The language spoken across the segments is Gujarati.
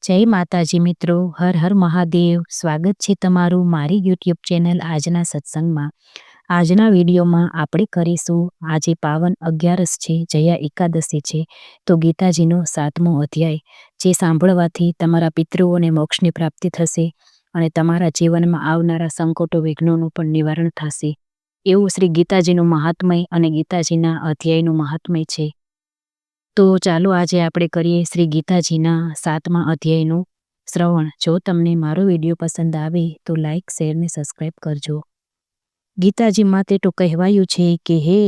જય માતાજી મિત્રો, હર હર મહાદેવ. સ્વાગત છે તમારું મારી યુટ્યુબ ચેનલ આજના સત્સંગમાં. આજના વિડીયોમાં આપણે કરીશું, આજે પાવન 11 છે, જયા એકાદશી છે, તો ગીતાજીનો 7મો અધ્યાય, જે સાંભળવાથી તમારા પિતૃઓને મોક્ષની પ્રાપ્તિ થશે અને તમારા જીવનમાં આવનારા સંકટો વિઘ્નોનું પણ નિવારણ થશે. એવું શ્રી ગીતાજીનું મહાત્મય અને ગીતાજીના અધ્યાયનું મહાત્મય છે. તો ચાલો આજે આપણે કરીએ શ્રી ગીતાજીના 7મા અધ્યાયનું શ્રવણ. જો તમને મારો વિડીયો પસંદ આવે તો લાઈક, શેર ને સબસ્ક્રાઈબ કરજો. ગીતાજી માટે તો કહેવાયું છે કે હે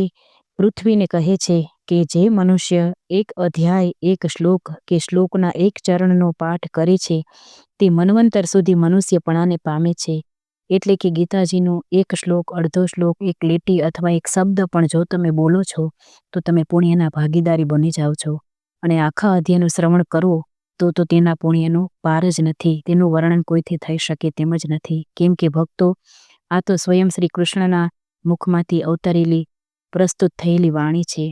પૃથ્વીને કહે છે કે જે મનુષ્ય એક અધ્યાય, એક શ્લોક કે શ્લોકના એક ચરણનો પાઠ કરે છે તે મન્વંતર સુધી મનુષ્યપણાને પામે છે. એટલે કે ગીતાજીનો એક શ્લોક, અડધો શ્લોક, એક લીટી અથવા એક શબ્દ પણ જો તમે બોલો છો તો તમે પુણ્યના ભાગીદારી બની જાઓ છો. અને આખા અધ્યાયનું શ્રવણ કરો તો તેના પુણ્યનો પાર જ નથી, તેનું વર્ણન કોઈથી થઈ શકે તેમ જ નથી. કેમ કે ભક્તો, આ તો સ્વયં શ્રી કૃષ્ણના મુખમાંથી અવતરેલી પ્રસ્તુત થયેલી વાણી છે.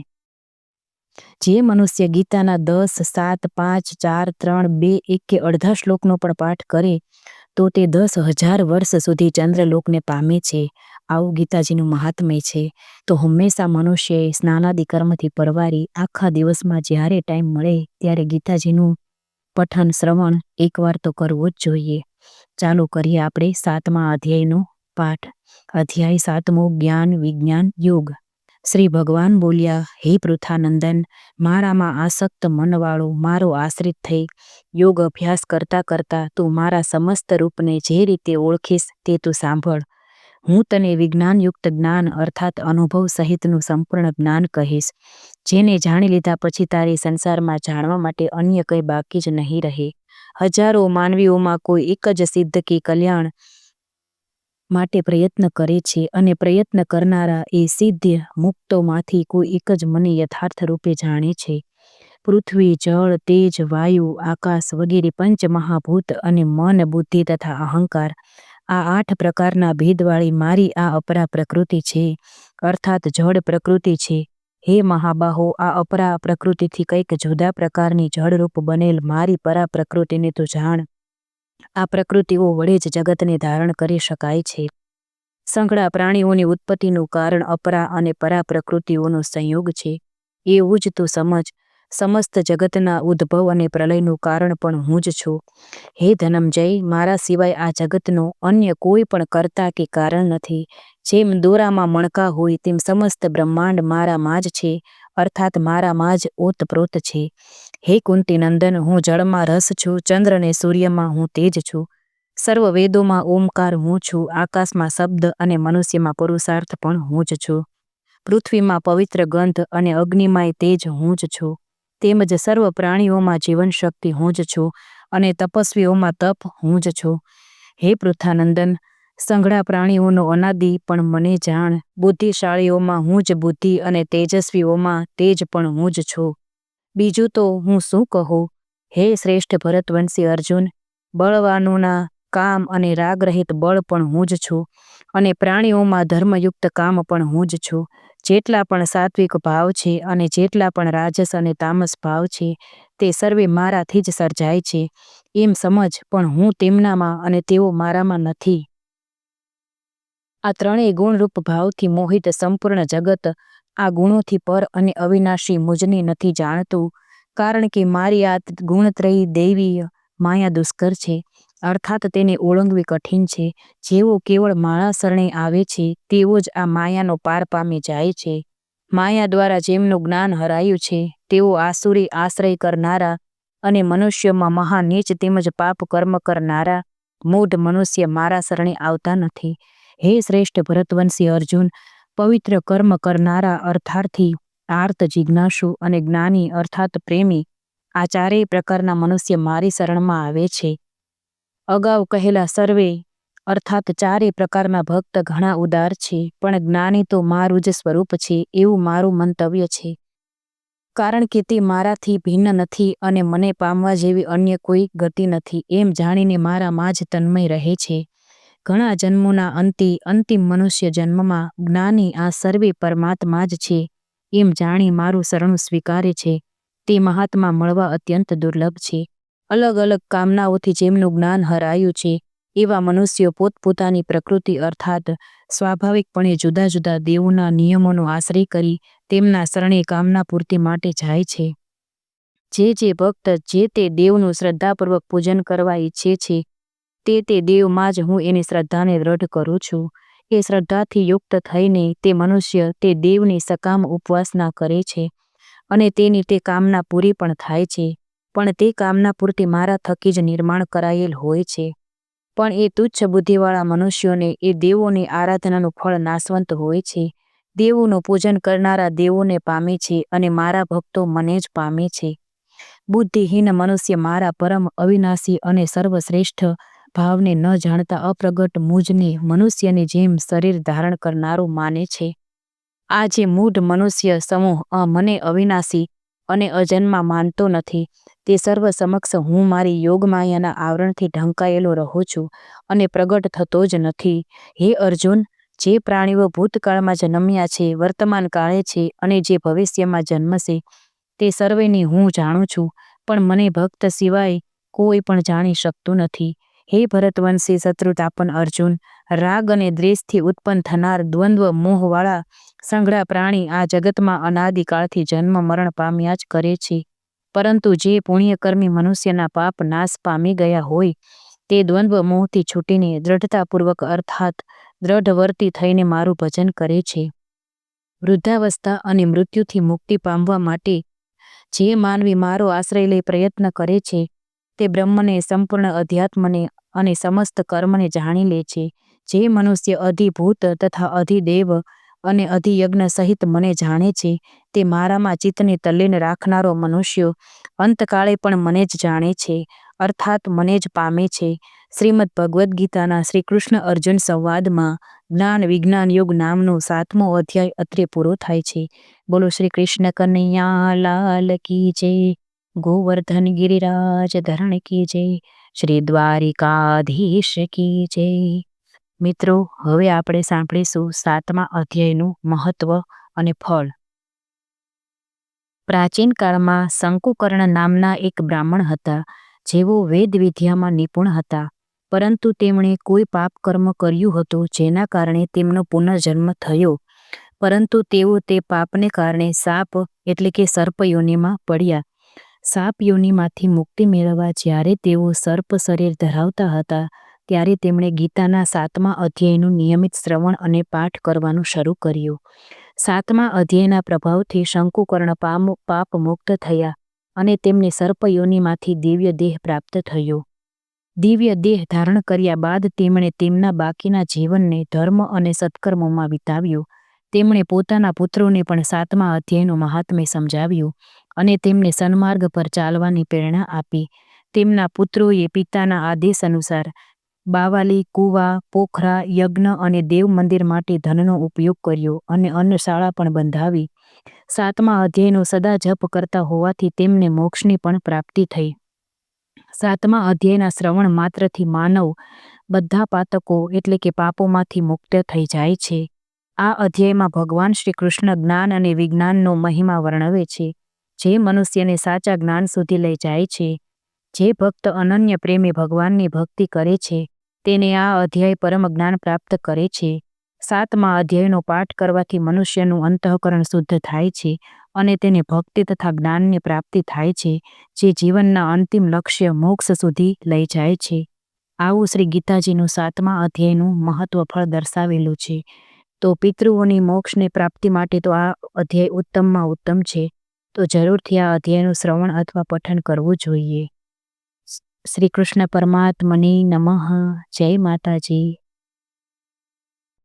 જે મનુષ્ય ગીતાના 10, 7, 5, 4, 3, 2, 1 કે અડધા શ્લોકનો પણ પાઠ કરે તો તે 10,000 વર્ષ સુધી ચંદ્રલોકને પામે છે. આવું ગીતાજીનું મહાત્મ્ય છે. તો હંમેશા મનુષ્યએ સ્નાનાદિ કર્મથી પરવારી આખા દિવસમાં જ્યારે ટાઈમ મળે ત્યારે ગીતાજીનું પઠન, શ્રવણ એકવાર તો કરવું જ જોઈએ. ચાલો કરીએ આપણે 7મા અધ્યાયનો પાઠ. અધ્યાય 7મો, જ્ઞાન વિજ્ઞાન યોગ. શ્રી ભગવાન બોલ્યા, હે પૃથાનંદન, મારામાં આસક્ત મનવાળો મારો આશ્રિત થઈ યોગ અભ્યાસ કરતા કરતા તું મારા સમસ્ત રૂપને જે રીતે ઓળખીશ તે તું સાંભળ. હું તને વિજ્ઞાનયુક્ત જ્ઞાન અર્થાત અનુભવ સહિતનું સંપૂર્ણ જ્ઞાન કહીશ, જેને જાણી લીધા પછી તારી સંસારમાં જાણવા માટે અન્ય કંઈ બાકી જ નહીં રહે. હજારો માનવીઓમાં કોઈ એક જ સિદ્ધ કે કલ્યાણ માટે પ્રયત્ન કરે છે અને પ્રયત્ન કરનારા એ સિદ્ધ મુક્તોમાંથી કોઈ એક જ મને યથાર્થ રૂપે જાણે છે. પૃથ્વી, જળ, તેજ, વાયુ, આકાશ વગેરે પંચમહાભૂત અને મન, બુદ્ધિ તથા અહંકાર, આ 8 પ્રકારના ભેદવાળી મારી આ અપરા પ્રકૃતિ છે, અર્થાત જડ પ્રકૃતિ છે. હે મહાબાહો, આ અપરા પ્રકૃતિથી કંઈક જુદા પ્રકારની જળરૂપ બનેલ મારી પરા પ્રકૃતિને તું જાણ. આ પ્રકૃતિઓ વડે જ જગતને ધારણ કરી શકાય છે. સંઘળા પ્રાણીઓની ઉત્પત્તિનું કારણ અપરા અને પરા પ્રકૃતિઓનો સંયોગ છે. એવું જ તું સમજ. સમસ્ત જગતના ઉદ્ભવ અને પ્રલયનું કારણ પણ હું જ છું. હે ધનંજય, મારા સિવાય આ જગતનો અન્ય કોઈ પણ કર્તા કે કારણ નથી. જેમ દોરામાં મણકા હોય તેમ સમસ્ત બ્રહ્માંડ મારામાં જ છે, અર્થાત મારામાં જ ઓતપ્રોત છે. હે કુંતી નંદન, હું જળમાં રસ છું, ચંદ્ર ને સૂર્યમાં હું તેજ છું, સર્વ વેદોમાં ઓમકાર હું છું, આકાશમાં શબ્દ અને મનુષ્યમાં પુરુષાર્થ પણ હું જ છું, પૃથ્વીમાં પવિત્ર ગંધ અને અગ્નિમાંય તેજ હું જ છું, તેમજ સર્વ પ્રાણીઓમાં જીવન શક્તિ હું જ છું અને તપસ્વીઓમાં તપ હું જ છું. હે પૃથાનંદન, સંઘળા પ્રાણીઓનો અનાદિ પણ મને જાણ. બુદ્ધિશાળીઓમાં હું જ બુદ્ધિ અને તેજસ્વીઓમાં તેજ પણ હું જ છું. બીજું તો હું શું કહું. હે શ્રેષ્ઠ ભરતવંશી અર્જુન, બળવાનોના કામ અને રાગ રહિત બળ પણ હું જ છું અને પ્રાણીઓમાં ધર્મયુક્ત કામ પણ હું જ છું. જેટલા પણ સાત્વિક ભાવ છે અને જેટલા પણ રાજસ અને તામસ ભાવ છે તે સર્વે મારાથી જ સર્જાય છે એમ સમજ, પણ હું તેમનામાં અને તેઓ મારામાં નથી. આ ત્રણેય ગુણરૂપ ભાવથી મોહિત સંપૂર્ણ જગત આ ગુણોથી પર અને અવિનાશી મુજને નથી જાણતું, કારણ કે મારી આ ગુણત્રયી દૈવીય માયા દુષ્કર છે, અર્થાત તેને ઓળંગવી કઠિન છે. જેઓ કેવળ મારા શરણે આવે છે તેઓ જ આ માયાનો પાર પામી જાય છે. માયા દ્વારા જેમનું જ્ઞાન હરાયું છે તેઓ આસુરી આશ્રય કરનારા અને મનુષ્યોમાં મહા નીચ તેમજ પાપ કર્મ કરનારા મૂઢ મનુષ્ય મારા શરણે આવતા નથી. હે શ્રેષ્ઠ ભરતવંશી અર્જુન, પવિત્ર કર્મ કરનારા અર્થાર્થી, આર્ત, જિજ્ઞાસુ અને જ્ઞાની અર્થાત પ્રેમી, આ ચારેય પ્રકારના મનુષ્ય મારી શરણમાં આવે છે. અગાઉ કહેલા સર્વે અર્થાત ચારેય પ્રકારના ભક્ત ઘણા ઉદાર છે, પણ જ્ઞાની તો મારું જ સ્વરૂપ છે એવું મારું મંતવ્ય છે, કારણ કે તે મારાથી ભિન્ન નથી અને મને પામવા જેવી અન્ય કોઈ ગતિ નથી એમ જાણીને મારામાં જ તન્મય રહે છે. ઘણા જન્મોના અંતિમ મનુષ્ય જન્મમાં જ્ઞાની આ સર્વે પરમાત્મા જ છે એમ જાણી મારું શરણું સ્વીકારે છે તે મહાત્મા મળવા અત્યંત દુર્લભ છે. અલગ અલગ કામનાઓથી જેમનું જ્ઞાન હરાયું છે એવા મનુષ્યો પોતપોતાની પ્રકૃતિ અર્થાત સ્વાભાવિકપણે જુદા જુદા દેવોના નિયમોનો આશ્રય કરી તેમના શરણે કામના પૂર્તિ માટે જાય છે. જે ભક્ત જે તે દેવનું શ્રદ્ધાપૂર્વક પૂજન કરવા ઈચ્છે છે તે દેવમાં જ હું એની શ્રદ્ધાને દ્રઢ કરું છું. એ શ્રદ્ધાથી યુક્ત થઈને તે મનુષ્ય તે દેવની સકામ ઉપવાસના કરે છે અને તેની તે કામના પૂરી પણ થાય છે. પણ તે કામના પૂર્તિ મારા થકી જ નિર્માણ કરાયેલ હોય છે. પણ એ તુચ્છ બુદ્ધિવાળા મનુષ્યોને એ દેવોની આરાધનાનું ફળ નાશવંત હોય છે. દેવોનું પૂજન કરનારા દેવોને પામે છે અને મારા ભક્તો મને જ પામે છે. બુદ્ધિહીન મનુષ્ય મારા પરમ અવિનાશી અને સર્વશ્રેષ્ઠ ભાવને ન જાણતા અપ્રગટ મુજને મનુષ્યની જેમ શરીર ધારણ કરનારું માને છે. આ જે મૂઢ મનુષ્ય સમૂહ મને અવિનાશી અને અજન્મા માનતો નથી તે સર્વ સમક્ષ હું મારી યોગમાયાના આવરણથી ઢંકાયેલો રહું છું અને પ્રગટ થતો જ નથી. હે અર્જુન, જે પ્રાણીઓ ભૂતકાળમાં જન્મ્યા છે, વર્તમાન કાળે છે અને જે ભવિષ્યમાં જન્મશે તે સર્વેને હું જાણું છું, પણ મને ભક્ત સિવાય કોઈ પણ જાણી શકતું નથી. હે ભરતવંશી શત્રુતાપન અર્જુન, રાગ અને દ્વેષથી ઉત્પન્ન થનાર દ્વંદ્વ મોહવાળા સંઘળા પ્રાણી આ જગતમાં અનાદિકાળથી જન્મ મરણ પામ્યા જ કરે છે. પરંતુ જે પુણ્યકર્મી મનુષ્યના પાપ નાશ પામી ગયા હોય તે દ્વંદ્વ મોહથી છૂટીને દ્રઢતાપૂર્વક અર્થાત દ્રઢવર્તી થઈને મારું ભજન કરે છે. વૃદ્ધાવસ્થા અને મૃત્યુથી મુક્તિ પામવા માટે જે માનવી મારો આશ્રય લઈ પ્રયત્ન કરે છે તે બ્રહ્મને, સંપૂર્ણ અધ્યાત્મને અને સમસ્ત કર્મને જાણી લે છે. જે મનુષ્ય અધિભૂત તથા અધિદેવ અને અધિયજ્ઞ સહિત મને જાણે છે તે મારામાં ચિત્તને તલ્લીન રાખનારો મનુષ્યો અંતકાળે પણ મને જ જાણે છે અર્થાત મને જ પામે છે. શ્રીમદ ભગવદ્ ગીતાના શ્રી કૃષ્ણ અર્જુન સંવાદમાં જ્ઞાન વિજ્ઞાન યોગ નામનો 7મો અધ્યાય અત્રે પૂરો થાય છે. બોલો શ્રી કૃષ્ણ કનૈયા લાલ કી જય. ગોવર્ધન ગિરિરાજ ધરણ કી જય. શ્રી દ્વારિકાધીશ કી જય. મિત્રો, હવે આપણે સાંભળીશું 7મા અધ્યાયનું મહત્વ અને ફળ. પ્રાચીન કાળમાં શંકુકર્ણ નામના એક બ્રાહ્મણ હતા જેઓ વેદ વિદ્યામાં નિપુણ હતા, પરંતુ તેમણે કોઈ પાપ કર્મ કર્યું હતું જેના કારણે તેમનો પુનર્જન્મ થયો. પરંતુ તેઓ તે પાપને કારણે સાપ એટલે કે સર્પ યોનિમાં પડ્યા. સાપ યોનિમાંથી મુક્તિ મેળવવા જ્યારે તેઓ સર્પ શરીર ધરાવતા હતા ત્યારે તેમણે ગીતાના 7મા અધ્યાયનું નિયમિત શ્રવણ અને પાઠ કરવાનું શરૂ કર્યું. 7મા અધ્યાયના પ્રભાવથી શંકુકર્ણ પાપ મુક્ત થયા અને તેમને સર્પ યોનિમાંથી દિવ્ય દેહ પ્રાપ્ત થયો. દિવ્ય દેહ ધારણ કર્યા બાદ તેમણે તેમના બાકીના જીવનને ધર્મ અને સત્કર્મોમાં વિતાવ્યું. તેમણે પોતાના પુત્રોને પણ 7મા અધ્યાયનું મહાત્મ્ય સમજાવ્યું અને તેમને સન્માર્ગ પર ચાલવાની પ્રેરણા આપી. તેમના પુત્રોએ પિતાના આદેશ અનુસાર બાવાલી, કુવા, પોખરા, યજ્ઞ અને દેવ મંદિર માટે ધનનો ઉપયોગ કર્યો અને અન્નશાળા પણ બંધાવી. 7મા અધ્યાયનો સદા જપ કરતા હોવાથી તેમને મોક્ષની પણ પ્રાપ્તિ થઈ. 7મા અધ્યાયના શ્રવણ માત્રથી માનવ બધા પાતકો એટલે કે પાપોમાંથી મુક્ત થઈ જાય છે. આ અધ્યાયમાં ભગવાન શ્રી કૃષ્ણ જ્ઞાન અને વિજ્ઞાનનો મહિમા વર્ણવે છે જે મનુષ્યને સાચા જ્ઞાન સુધી લઈ જાય છે. જે ભક્ત અનન્ય પ્રેમે ભગવાનની ભક્તિ કરે છે તેને આ અધ્યાય પરમ જ્ઞાન પ્રાપ્ત કરે છે. 7મા અધ્યાયનો પાઠ કરવાથી મનુષ્યનું અંતઃકરણ શુદ્ધ થાય છે અને તેને ભક્તિ તથા જ્ઞાનની પ્રાપ્તિ થાય છે જે જીવનના અંતિમ લક્ષ્ય મોક્ષ સુધી લઈ જાય છે. આવું શ્રી ગીતાજીનું 7મા અધ્યાયનું મહત્વ ફળ દર્શાવેલું છે. તો પિતૃઓની મોક્ષની પ્રાપ્તિ માટે તો આ અધ્યાય ઉત્તમમાં ઉત્તમ છે. તો જરૂરથી આ અધ્યાયનું શ્રવણ અથવા પઠન કરવું જોઈએ. શ્રી કૃષ્ણ પરમાત્મને નમઃ. જય માતાજી.